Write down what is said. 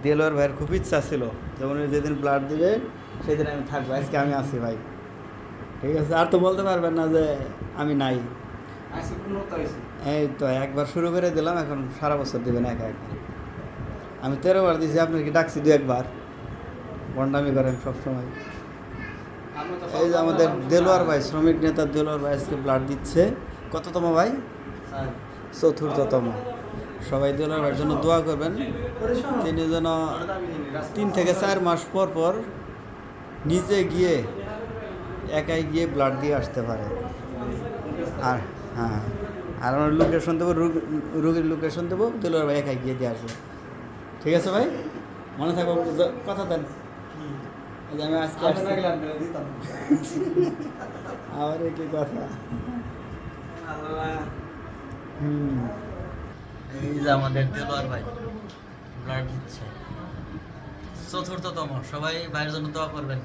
দেলোয়ার ভাইয়ের খুব ইচ্ছা ছিল যেমন যেদিন ব্লাড দিবে সেদিন আমি থাকবো, আজকে আমি আছি ভাই। ঠিক আছে, আর তো বলতে পারবেন না যে আমি নাই। এই তো একবার শুরু করে দিলাম, এখন সারা বছর দেবেন একা একা। আমি 13 বার দিয়েছি, আপনার কি ডাকছি 2-1 বার? বন্ডামি করেন সবসময়। এই যে আমাদের দেলোয়ার ভাই, শ্রমিক নেতা দেলোয়ার ভাই আজকে ব্লাড দিচ্ছে। কততম ভাই? 4র্থতম। সবাই দেলোয়ার ভাইয়ের জন্য দোয়া করবেন, তিনি যেন 3 থেকে 4 মাস পর পর নিজে গিয়ে একাই গিয়ে ব্লাড দিয়ে আসতে পারে। আর হ্যাঁ, আর আমার লোকেশন দেবো, রুগীর লোকেশন দেবো, দেলোয়ার ভাই একাই গিয়ে দিয়ে আসবে। ঠিক আছে ভাই, মনে থাকবো, কথা দেন। আমি আজকে আবার কি কথা। এই যে আমাদের দেলোয়ার ভাই ব্লাড দিচ্ছে, 4র্থতম। সবাই ভাইয়ের জন্য দোয়া করবেন।